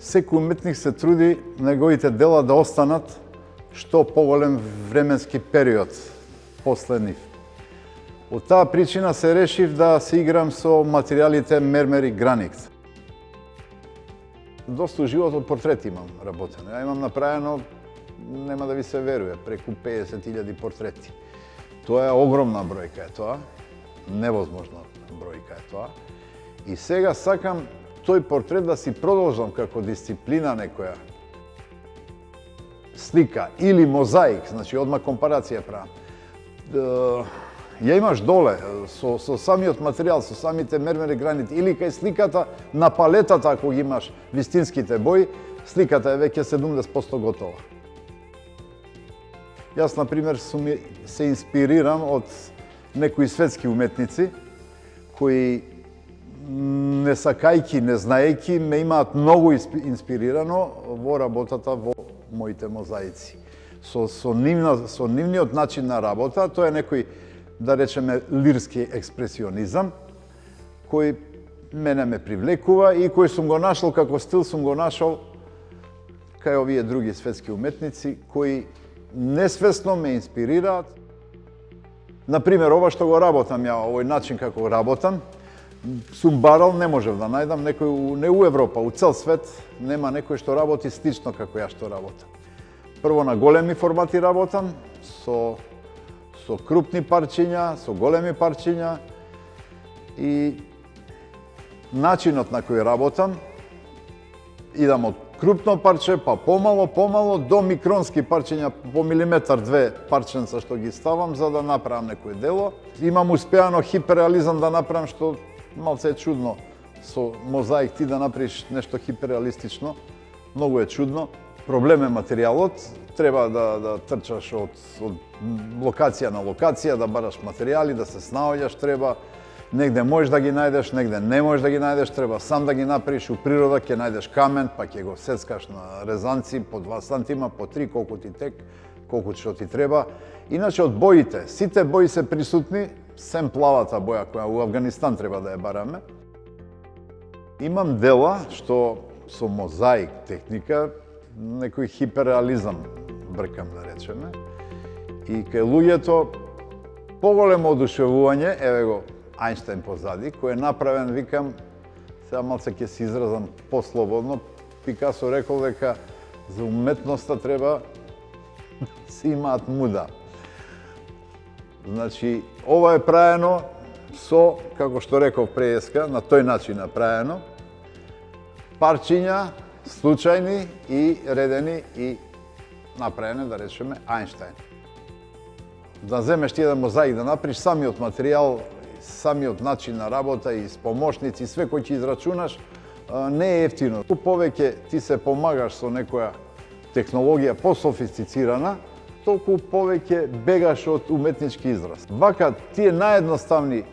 Секој уметник се труди неговите дела да останат што поголем временски период после нив. Од таа причина се решив да се играм со материјалите мермер и граникт. Доста живот од портрети имам работено. Ја имам направено, нема да ви се веруе, преку 50.000 портрети. Тоа е огромна бројка е тоа, невозможна бројка е тоа. И сега сакам тој портрет да си продолжам како дисциплина некоја. Слика или мозаик, значи одма компарација правам. Ја имаш доле со самиот материјал, со самите мермери гранит или кај сликата на палетата ако ги имаш вистинските бои, сликата е веќе 70% готова. Јас, например, се инспирирам од некои светски уметници кои не сакајки, не знаејки, ме имаат многу инспирирано во работата во моите мозаици. Со нивниот начин на работа, тоа е некој, да речеме, лирски експресионизам, кој мене ме привлекува и кој сум го нашол како стил, сум го нашол кај овие други светски уметници, кои несвесно ме инспирираат. Например, ова што го работам ја, овој начин како работам, сум барал, не можев да најдам некој, не у Европа, у цел свет, нема некој што работи слично како ја што работам. Прво на големи формати работам, со крупни парчиња, со големи парчиња и начинот на кој работам, идам од крупно парче, па помало, до микронски парчиња, по милиметар-две парченца што ги ставам за да направам некој дело. Имам успеано хиперреализам да направам, што малце е чудно со мозаик ти да направиш нешто хиперреалистично. Многу е чудно. Проблем е материјалот, треба да трчаш од локација на локација, да бараш материјали, да се снаоѓаш, треба негде можеш да ги најдеш, негде не можеш да ги најдеш, треба сам да ги направиш. У природа ќе најдеш камен, па ќе го сецкаш на резанци по 2 сантима, по 3, колку ти тек, колку што ти треба. Иначе од боите, сите бои се присутни, сем плавата боја која у Авганистан треба да ја бараме. Имам дела што со мозаик техника, некој хиперреализам бркам да речеме. И кај луѓето поголемо одушевување, еве го Ајнштајн позади, кој е направен, викам, сега малце ќе се изразам послободно, Пикасо рекол дека за уметноста треба се имаат муда. Значи, ова е праено со, како што реков преска, на тој начин направено, парчиња, случајни и редени и направени, да речеме, Ајнштајн. Да земеш ти еден мозаик, да направиш самиот материјал, самиот начин на работа и с помошници, све кој ќе израчунаш, не е ефтино. Ту повеќе ти се помагаш со некоја технологија пософистицирана, толку повеќе бегаш од уметнички израз. Вака, тие наједноставни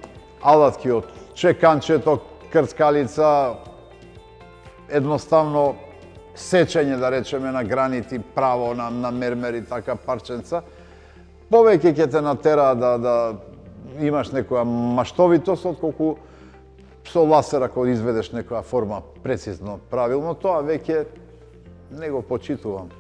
алатки од чеканчето, крцкалица, едноставно сечење, да речеме, на гранити, право на мермери, така парченца, повеќе ќе те натера да имаш некоја маштовитост, отколку со ласер ако изведеш некоја форма прецизно, правилно, тоа веќе не го почитувам.